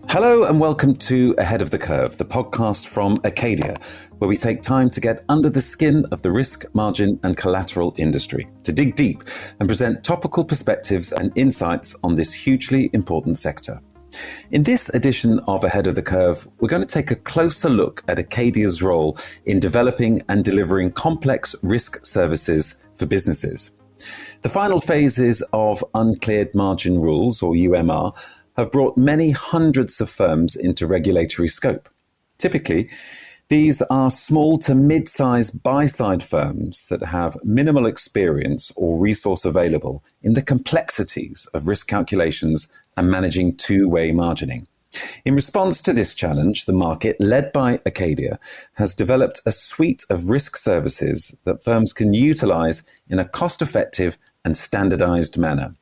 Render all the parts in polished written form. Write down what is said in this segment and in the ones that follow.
Hello and welcome to Ahead of the Curve, the podcast from Acadia, where we take time to get under the skin of the risk, margin and collateral industry, to dig deep and present topical perspectives and insights on this hugely important sector. In this edition of Ahead of the Curve, we're going to take a closer look at Acadia's role in developing and delivering complex risk services for businesses. The final phases of Uncleared Margin Rules, or UMR, have brought many hundreds of firms into regulatory scope. Typically, these are small to mid-sized buy-side firms that have minimal experience or resource available in the complexities of risk calculations and managing two-way margining. In response to this challenge, the market, led by Acadia, has developed a suite of risk services that firms can utilize in a cost-effective and standardized manner.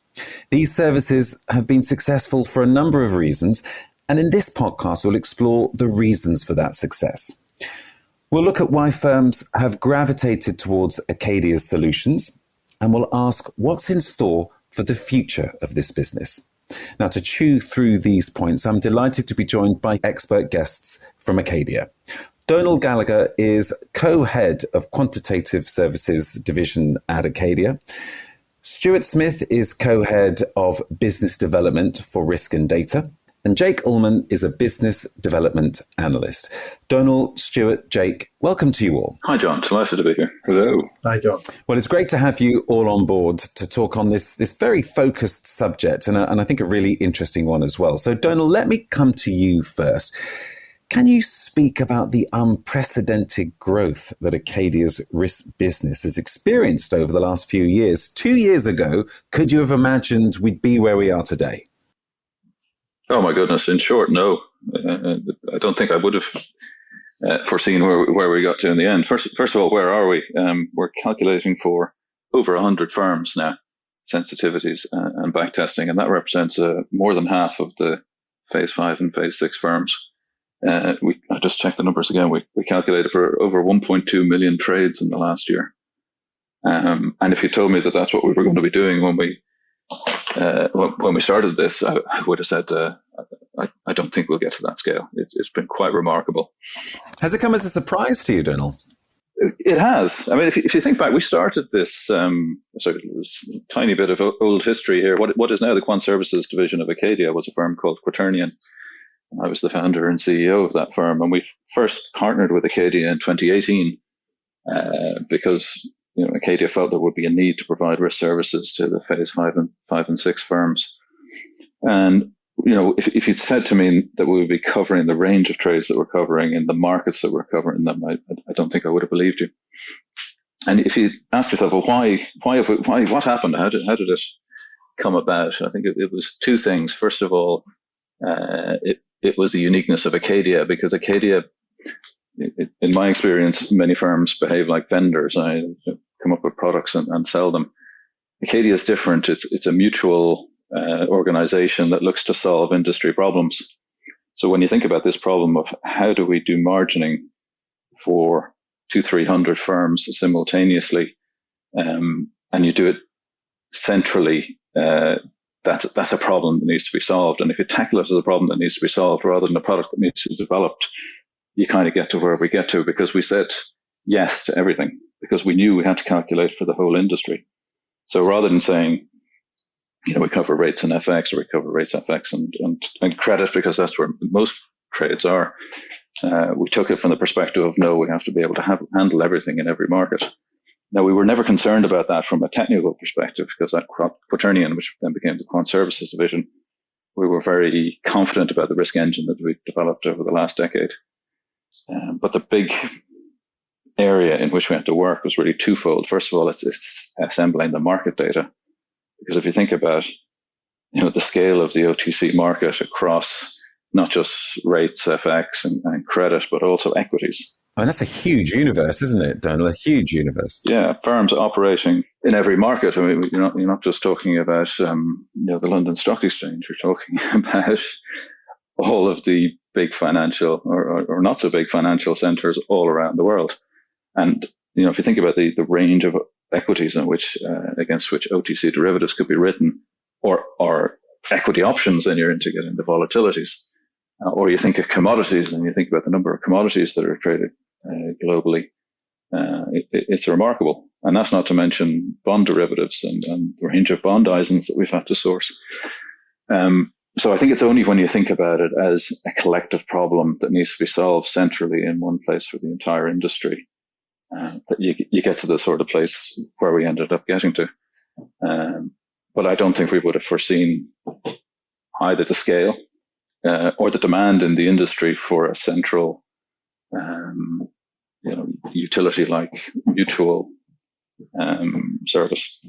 These services have been successful for a number of reasons, and in this podcast we'll explore the reasons for that success. We'll look at why firms have gravitated towards Acadia's solutions, and we'll ask what's in store for the future of this business. Now, to chew through these points, I'm delighted to be joined by expert guests from Acadia. Donal Gallagher is co-head of Quantitative Services Division at Acadia. Stuart Smith is co-head of Business Development for Risk and Data. And Jake Ullman is a Business Development Analyst. Donal, Stuart, Jake, welcome to you all. Hi, John. Delighted to be here. Hello. Hi, John. Well, it's great to have you all on board to talk on this very focused subject, and I think a really interesting one as well. So, Donal, let me come to you first. Can you speak about the unprecedented growth that Acadia's risk business has experienced over the last few years? 2 years ago, could you have imagined we'd be where we are today? Oh, my goodness. In short, no. I don't think I would have foreseen where we got to in the end. First of all, where are we? We're calculating for over 100 firms now, sensitivities and backtesting, and that represents more than half of the Phase 5 and Phase 6 firms. I just checked the numbers again. We calculated for over 1.2 million trades in the last year. And if you told me that that's what we were going to be doing when we started this, I would have said, I don't think we'll get to that scale. It's been quite remarkable. Has it come as a surprise to you, Donal? It has. I mean, if you think back, we started this tiny bit of old history here. What is now the Quant Services Division of Acadia was a firm called Quaternion. I was the founder and CEO of that firm, and we first partnered with Acadia in 2018 because Acadia felt there would be a need to provide risk services to the Phase 5 and 6 firms. And if you'd said to me that we would be covering the range of trades that we're covering in the markets that we're covering them, I don't think I would have believed you. And if you ask yourself, well, why, what happened? How did it come about? I think it was two things. First of all, it was the uniqueness of Acadia, because Acadia, in my experience, many firms behave like vendors. I come up with products and sell them. Acadia is different. It's a mutual organization that looks to solve industry problems. So when you think about this problem of how do we do margining for 200-300 firms simultaneously, and you do it centrally, that's a problem that needs to be solved. And if you tackle it as a problem that needs to be solved rather than a product that needs to be developed, you kind of get to where we get to, because we said yes to everything, because we knew we had to calculate for the whole industry. So rather than saying, we cover rates and FX, or we cover rates, FX and credit, because that's where most trades are, we took it from the perspective of, no, we have to be able to handle everything in every market. Now, we were never concerned about that from a technical perspective, because at Quaternion, which then became the Quant Services Division, we were very confident about the risk engine that we developed over the last decade. But the big area in which we had to work was really twofold. First of all, it's assembling the market data, because if you think about the scale of the OTC market across not just rates, FX and credit, but also equities. And that's a huge universe, isn't it, Donal? A huge universe. Yeah, firms operating in every market. I mean, you're not just talking about the London Stock Exchange. You're talking about all of the big financial or not so big financial centers all around the world. And if you think about the range of equities against which OTC derivatives could be written, or equity options, then you're into getting the volatilities. or you think of commodities and you think about the number of commodities that are traded globally, it's remarkable. And that's not to mention bond derivatives and the range of bond ISINs that we've had to source. So I think it's only when you think about it as a collective problem that needs to be solved centrally in one place for the entire industry that you get to the sort of place where we ended up getting to. But I don't think we would have foreseen either the scale or the demand in the industry for a central, utility-like mutual service.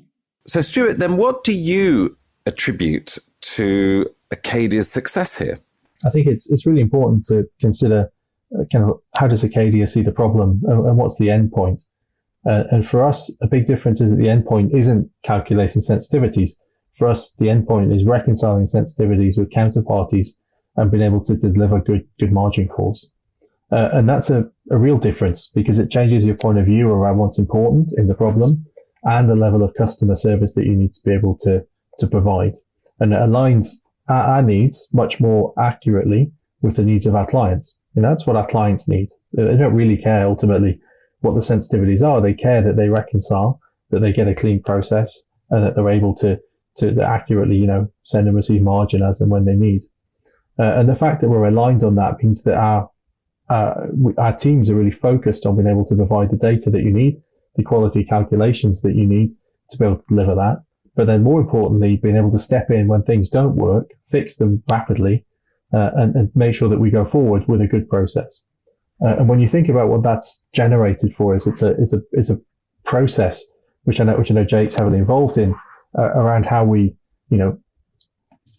So, Stuart, then what do you attribute to Acadia's success here? I think it's really important to consider kind of how does Acadia see the problem and what's the end point. And for us, a big difference is that the end point isn't calculating sensitivities. For us, the end point is reconciling sensitivities with counterparties and being able to deliver good margin calls. And that's a real difference because it changes your point of view around what's important in the problem and the level of customer service that you need to be able to provide. And it aligns our needs much more accurately with the needs of our clients. And that's what our clients need. They don't really care ultimately what the sensitivities are. They care that they reconcile, that they get a clean process, and that they're able to accurately, send and receive margin as and when they need. And the fact that we're aligned on that means that our teams are really focused on being able to provide the data that you need, the quality calculations that you need to be able to deliver that. But then more importantly, being able to step in when things don't work, fix them rapidly, and make sure that we go forward with a good process. And when you think about what that's generated for us, it's a process which I know Jake's heavily involved in around how we,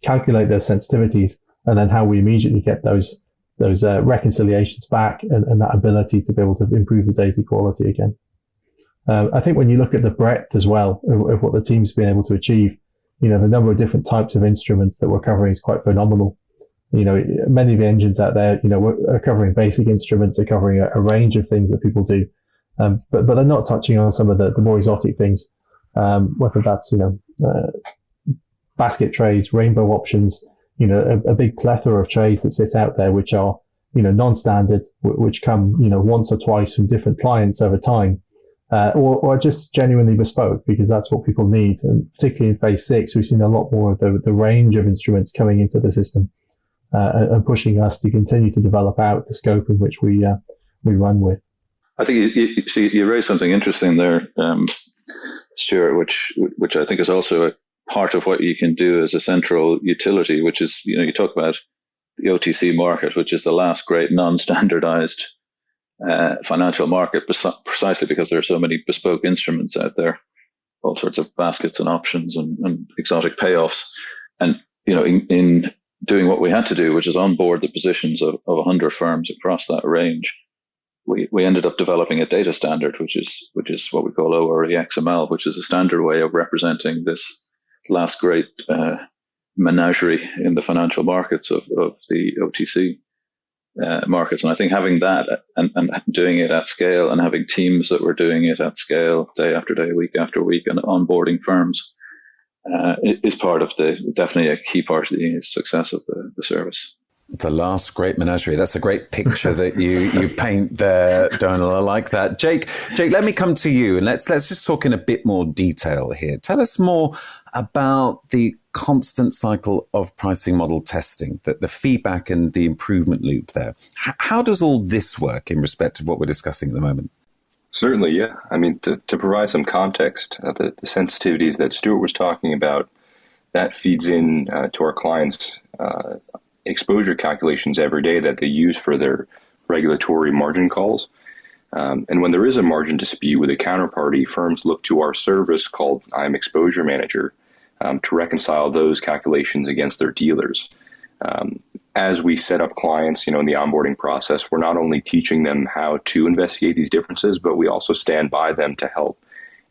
calculate those sensitivities and then how we immediately get those reconciliations back and that ability to be able to improve the data quality again. I think when you look at the breadth as well of what the team's been able to achieve, the number of different types of instruments that we're covering is quite phenomenal. Many of the engines out there, are covering basic instruments, are covering a range of things that people do, but they're not touching on some of the more exotic things, whether that's, basket trades, rainbow options, a big plethora of trades that sit out there, which are, non-standard, which come, once or twice from different clients over time, or just genuinely bespoke because that's what people need. And particularly in phase 6, we've seen a lot more of the range of instruments coming into the system. And pushing us to continue to develop out the scope in which we run with. I think you raised something interesting there, Stuart, which I think is also a part of what you can do as a central utility, which is, you talk about the OTC market, which is the last great non-standardized financial market, precisely because there are so many bespoke instruments out there, all sorts of baskets and options and exotic payoffs. And, in doing what we had to do, which is onboard the positions of 100 firms across that range, we ended up developing a data standard, which is what we call ORE XML, which is a standard way of representing this last great menagerie in the financial markets of the OTC markets. And I think having that and doing it at scale and having teams that were doing it at scale day after day, week after week, and onboarding firms is definitely a key part of the success of the service. The last great menagerie. That's a great picture that you paint there, Donal. I like that. Jake, let me come to you and let's just talk in a bit more detail here. Tell us more about the constant cycle of pricing model testing, the feedback and the improvement loop there. How does all this work in respect of what we're discussing at the moment? Certainly, yeah. I mean, to provide some context, the sensitivities that Stuart was talking about, that feeds in to our clients' exposure calculations every day that they use for their regulatory margin calls. And when there is a margin dispute with a counterparty, firms look to our service called I'm Exposure Manager to reconcile those calculations against their dealers. As we set up clients, in the onboarding process, we're not only teaching them how to investigate these differences, but we also stand by them to help.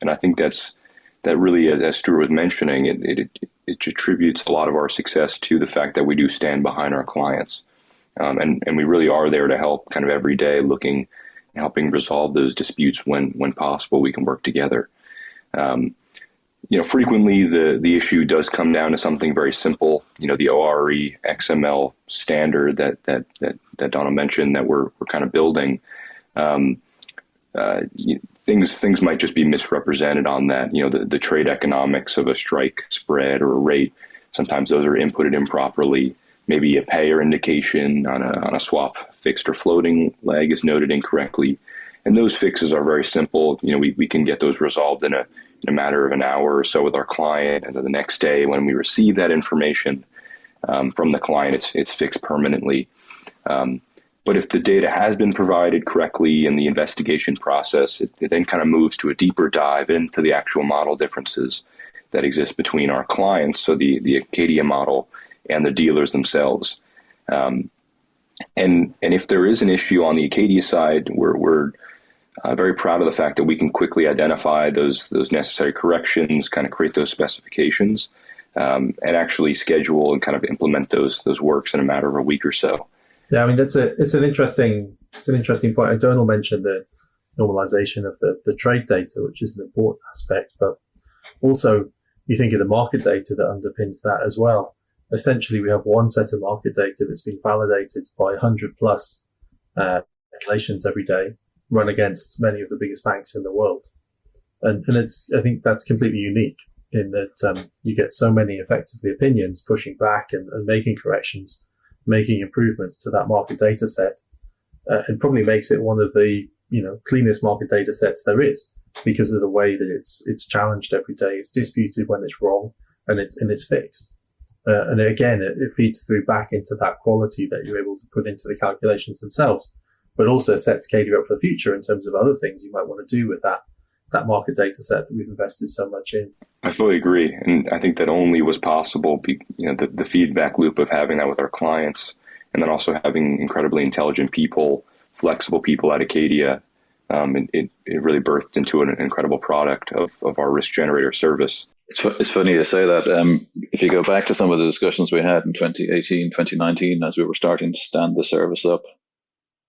And I think that really, as Stuart was mentioning, it attributes a lot of our success to the fact that we do stand behind our clients. And we really are there to help kind of every day, helping resolve those disputes when possible. We can work together. Frequently the issue does come down to something very simple. The ORE XML standard that Donal mentioned that we're kind of building. Things might just be misrepresented on that. The trade economics of a strike spread or a rate. Sometimes those are inputted improperly. Maybe a payer indication on a swap fixed or floating leg is noted incorrectly. And those fixes are very simple. We can get those resolved in a matter of an hour or so with our client. And then the next day when we receive that information from the client, it's fixed permanently. But if the data has been provided correctly in the investigation process, it then kind of moves to a deeper dive into the actual model differences that exist between our clients, so the Acadia model, and the dealers themselves. And if there is an issue on the Acadia side, we're very proud of the fact that we can quickly identify those necessary corrections, kind of create those specifications, and actually schedule and kind of implement those works in a matter of a week or so. Yeah, I mean it's an interesting point. Donal mentioned the normalization of the trade data, which is an important aspect, but also you think of the market data that underpins that as well. Essentially, we have one set of market data that's been validated by 100 plus calculations every day, run against many of the biggest banks in the world, and I think that's completely unique in that you get so many effectively opinions pushing back and making corrections, making improvements to that market data set, and probably makes it one of the cleanest market data sets there is, because of the way that it's challenged every day, it's disputed when it's wrong, and it's fixed. And again, it feeds through back into that quality that you're able to put into the calculations themselves, but also sets Acadia up for the future in terms of other things you might want to do with that market data set that we've invested so much in. I fully agree. And I think that only was possible, the feedback loop of having that with our clients, and then also having incredibly intelligent people, flexible people at Acadia. It really birthed into an incredible product of our risk generator service. It's funny to say that. If you go back to some of the discussions we had in 2018, 2019, as we were starting to stand the service up,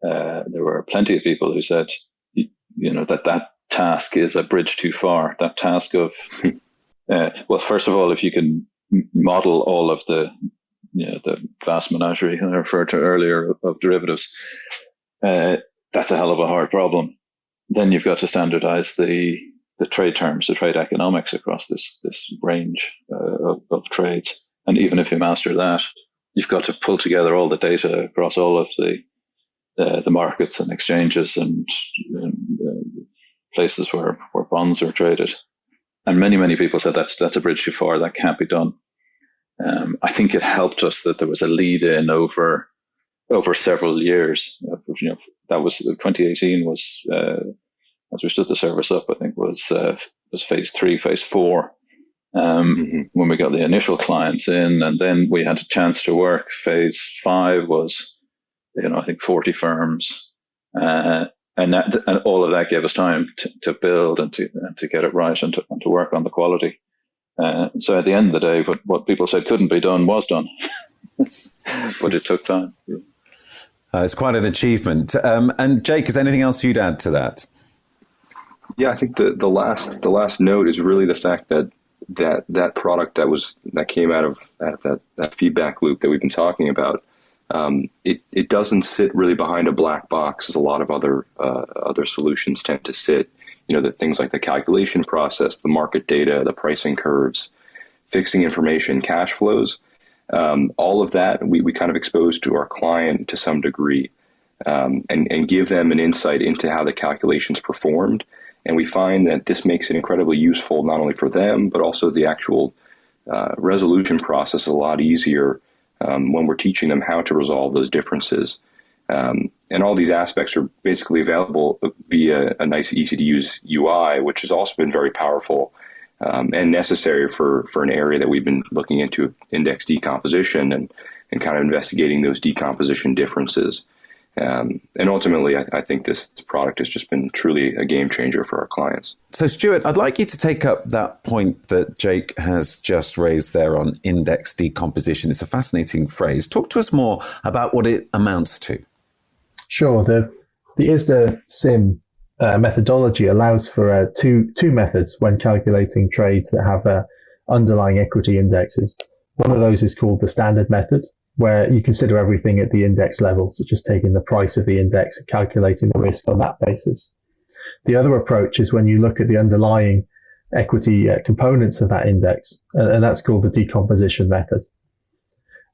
there were plenty of people who said, that task is a bridge too far. That task of, well, first of all, if you can model all of the vast menagerie I referred to earlier of derivatives, that's a hell of a hard problem. Then you've got to standardize the trade terms, the trade economics across this range of trades. And even if you master that, you've got to pull together all the data across all of the markets and exchanges and places where bonds are traded. And many people said that's a bridge too far. That can't be done. I think it helped us that there was a lead in over several years. That was 2018 was as we stood the service up. I think was phase 3, phase 4 when we got the initial clients in, and then we had a chance to work. Phase 5 was I think 40 firms, and all of that gave us time to build and to get it right and to work on the quality. So at the end of the day, what people said couldn't be done was done, but it took time. It's quite an achievement. And Jake, is there anything else you'd add to that? Yeah, I think the last note is really the fact that product that came out of that feedback loop that we've been talking about. It doesn't sit really behind a black box as a lot of other solutions tend to sit. The things like the calculation process, the market data, the pricing curves, fixing information, cash flows. All of that we kind of expose to our client to some degree, and give them an insight into how the calculations performed. And we find that this makes it incredibly useful, not only for them, but also the actual resolution process is a lot easier when we're teaching them how to resolve those differences. And all these aspects are basically available via a nice, easy-to-use UI, which has also been very powerful and necessary for an area that we've been looking into, index decomposition and kind of investigating those decomposition differences. And ultimately, I think this product has just been truly a game changer for our clients. So, Stuart, I'd like you to take up that point that Jake has just raised there on index decomposition. It's a fascinating phrase. Talk to us more about what it amounts to. Sure. The ISDA SIM methodology allows for two methods when calculating trades that have underlying equity indexes. One of those is called the standard method, where you consider everything at the index level, so just taking the price of the index and calculating the risk on that basis. The other approach is when you look at the underlying equity components of that index, and that's called the decomposition method.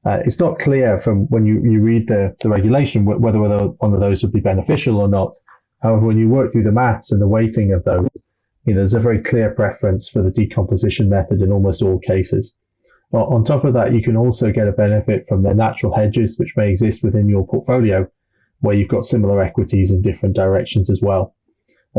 It's not clear from when you read the regulation whether one of those would be beneficial or not. However, when you work through the maths and the weighting of those, there's a very clear preference for the decomposition method in almost all cases. On top of that, you can also get a benefit from the natural hedges which may exist within your portfolio, where you've got similar equities in different directions as well.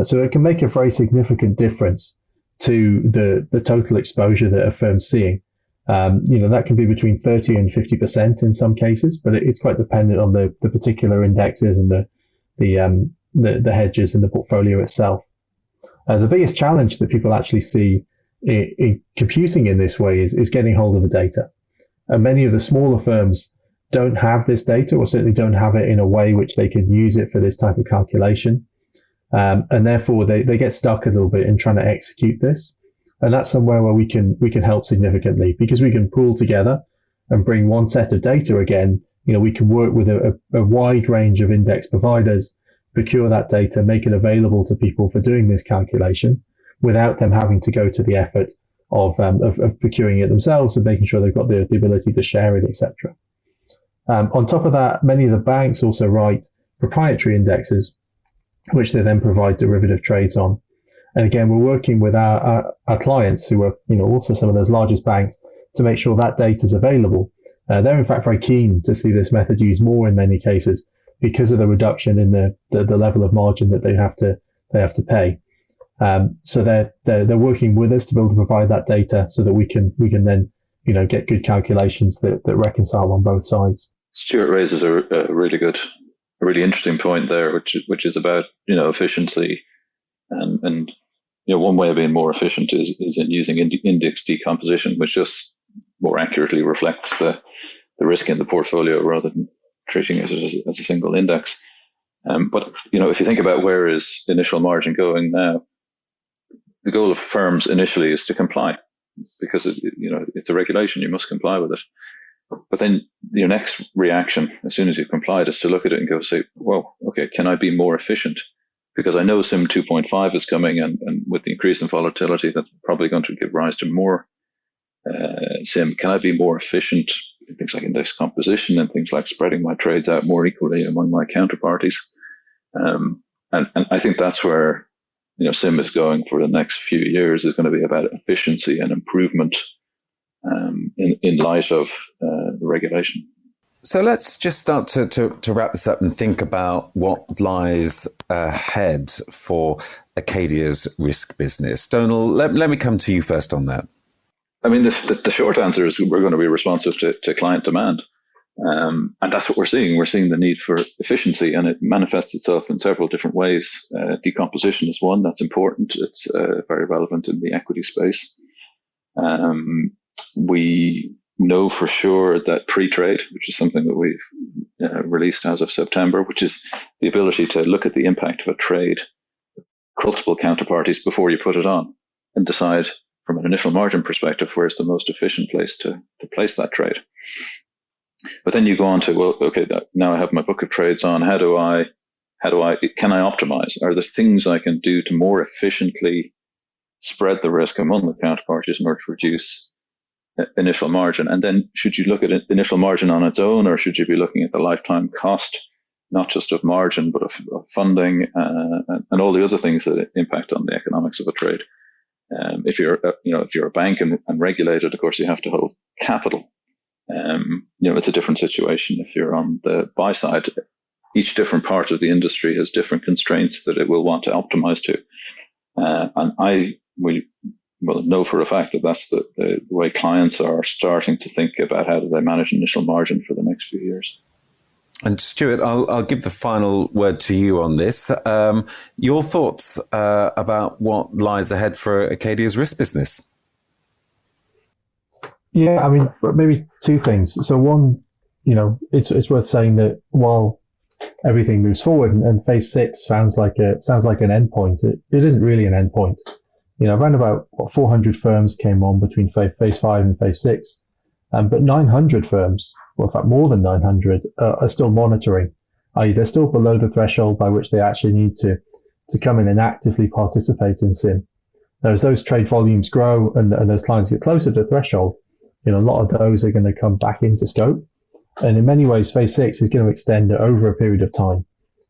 So it can make a very significant difference to the total exposure that a firm's seeing. That can be between 30 and 50% in some cases, but it's quite dependent on the particular indexes and the hedges in the portfolio itself. The biggest challenge that people actually see in computing in this way is getting hold of the data. And many of the smaller firms don't have this data, or certainly don't have it in a way which they can use it for this type of calculation. And therefore they get stuck a little bit in trying to execute this. And that's somewhere where we can help significantly, because we can pool together and bring one set of data again. We can work with a wide range of index providers, procure that data, make it available to people for doing this calculation without them having to go to the effort of procuring it themselves and making sure they've got the ability to share it, etc. On top of that, many of the banks also write proprietary indexes, which they then provide derivative trades on. And again, we're working with our clients who are, also some of those largest banks to make sure that data is available. They're in fact very keen to see this method used more in many cases because of the reduction in the level of margin that they have to pay. So they're working with us to be able to provide that data so that we can then, get good calculations that reconcile on both sides. Stuart raises a really interesting point there, which is about, efficiency and one way of being more efficient is in using index decomposition, which just more accurately reflects the risk in the portfolio rather than treating it as a single index. But if you think about where is initial margin going now, the goal of firms initially is to comply because it's a regulation, you must comply with it. But then your next reaction, as soon as you've complied, is to look at it and go say, well, okay, can I be more efficient? Because I know SIM 2.5 is coming, and with the increase in volatility, that's probably going to give rise to more SIM. Can I be more efficient in things like index composition and things like spreading my trades out more equally among my counterparties? And I think that's where SIM is going for the next few years, is going to be about efficiency and improvement in light of the regulation. So let's just start to wrap this up and think about what lies ahead for Acadia's risk business. Donal, let me come to you first on that. I mean, the short answer is we're going to be responsive to client demand. And that's what we're seeing. We're seeing the need for efficiency, and it manifests itself in several different ways. Decomposition is one that's important. It's very relevant in the equity space. We know for sure that pre-trade, which is something that we've released as of September, which is the ability to look at the impact of a trade, multiple counterparties before you put it on, and decide from an initial margin perspective where's the most efficient place to place that trade. But then you go on to, well, okay, now I have my book of trades on. Can I optimize? Are there things I can do to more efficiently spread the risk among the counterparties in order to reduce initial margin? And then should you look at initial margin on its own, or should you be looking at the lifetime cost, not just of margin, but of funding and all the other things that impact on the economics of a trade? If you're a bank and regulated, of course, you have to hold capital. It's a different situation. If you're on the buy side, each different part of the industry has different constraints that it will want to optimize to. And we know for a fact that that's the way clients are starting to think about how do they manage initial margin for the next few years. And Stuart, I'll give the final word to you on this. Your thoughts about what lies ahead for Acadia's risk business? Yeah, I mean, maybe two things. So one, it's worth saying that while everything moves forward. And phase 6 sounds like an endpoint. It isn't really an endpoint. Around about 400 firms came on between phase 5 and phase 6. But 900 firms, well, in fact, more than 900, are still monitoring, i.e. they're still below the threshold by which they actually need to come in and actively participate in SIM. Now, as those trade volumes grow and those clients get closer to the threshold, a lot of those are going to come back into scope. And in many ways, phase 6 is going to extend over a period of time.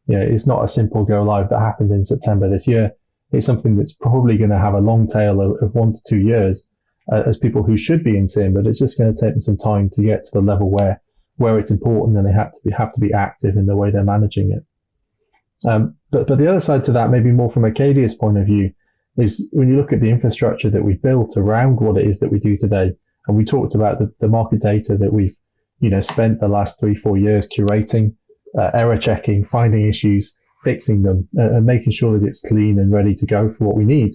It's not a simple go live that happened in September this year. It's something that's probably going to have a long tail of 1 to 2 years as people who should be in SIM, but it's just going to take them some time to get to the level where it's important and they have to be active in the way they're managing it. But the other side to that, maybe more from Acadia's point of view, is when you look at the infrastructure that we've built around what it is that we do today, and we talked about the market data that we've spent the last 3-4 years curating, error checking, finding issues, fixing them, and making sure that it's clean and ready to go for what we need.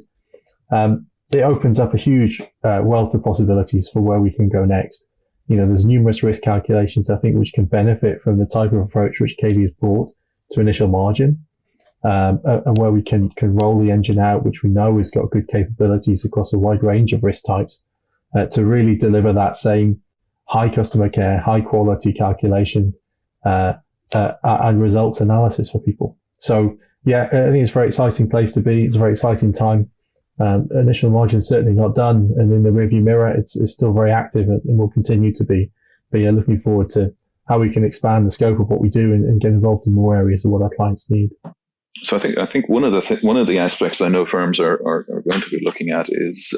It opens up a huge wealth of possibilities for where we can go next. There's numerous risk calculations, I think, which can benefit from the type of approach which Acadia has brought to initial margin, and where we can roll the engine out, which we know has got good capabilities across a wide range of risk types, to really deliver that same high customer care, high quality calculation, and results analysis for people. So yeah, I think it's a very exciting place to be. It's a very exciting time. Initial margin certainly not done, and in the rearview mirror, it's still very active and will continue to be. But yeah, looking forward to how we can expand the scope of what we do and get involved in more areas of what our clients need. So I think one of the aspects I know firms are going to be looking at is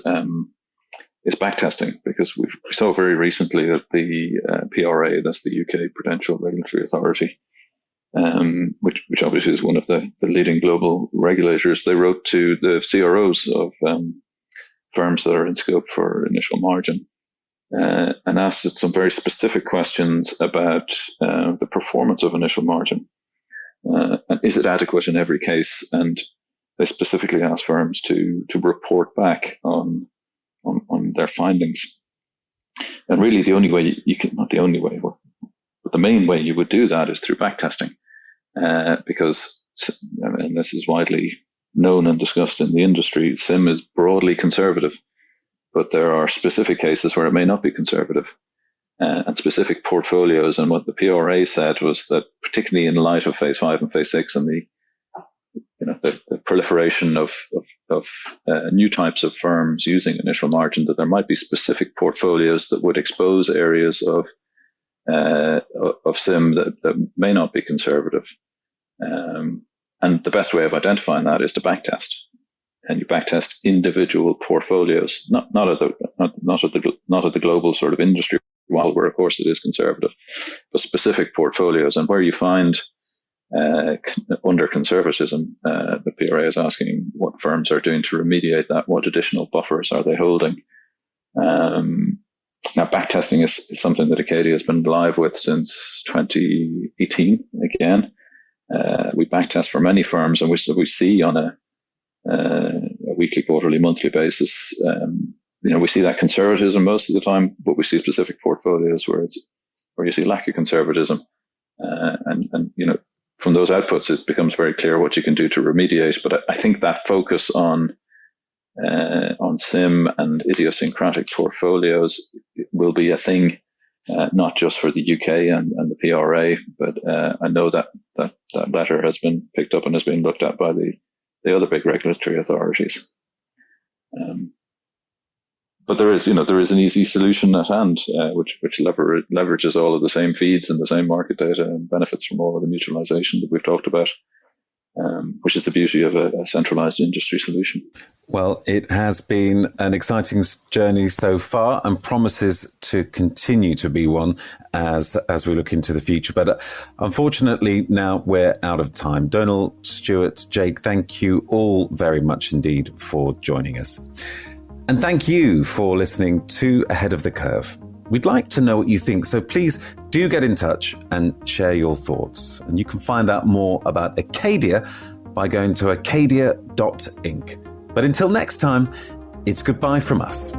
backtesting, because we saw very recently that the PRA, that's the UK Prudential Regulatory Authority, which obviously is one of the leading global regulators, they wrote to the CROs of firms that are in scope for initial margin and asked it some very specific questions about the performance of initial margin. And is it adequate in every case? And they specifically asked firms to report back on their findings. And really the only way you can, not the only way, but the main way you would do that is through backtesting. Because, and this is widely known and discussed in the industry, SIM is broadly conservative, but there are specific cases where it may not be conservative, and specific portfolios. And what the PRA said was that, particularly in light of phase 5 and phase 6 and the proliferation of new types of firms using initial margin, that there might be specific portfolios that would expose areas of SIM that may not be conservative. And the best way of identifying that is to backtest. And you backtest individual portfolios, not at the global sort of industry wide, where of course it is conservative, but specific portfolios. And where you find under conservatism, the PRA is asking what firms are doing to remediate that, what additional buffers are they holding. Now, backtesting is something that Acadia has been live with since 2018. Again, we backtest for many firms, and we see on a weekly, quarterly, monthly basis. We see that conservatism most of the time, but we see specific portfolios where you see lack of conservatism, and from those outputs, it becomes very clear what you can do to remediate. But I think that focus on SIM and idiosyncratic portfolios will be a thing, not just for the UK and the PRA, but I know that letter has been picked up and has been looked at by the other big regulatory authorities. But there is an easy solution at hand, which leverages all of the same feeds and the same market data and benefits from all of the mutualization that we've talked about, which is the beauty of a centralized industry solution. Well, it has been an exciting journey so far and promises to continue to be one as we look into the future. But unfortunately, now we're out of time. Donal, Stuart, Jake, thank you all very much indeed for joining us. And thank you for listening to Ahead of the Curve. We'd like to know what you think, so please do get in touch and share your thoughts. And you can find out more about Acadia by going to acadia.inc. But until next time, it's goodbye from us.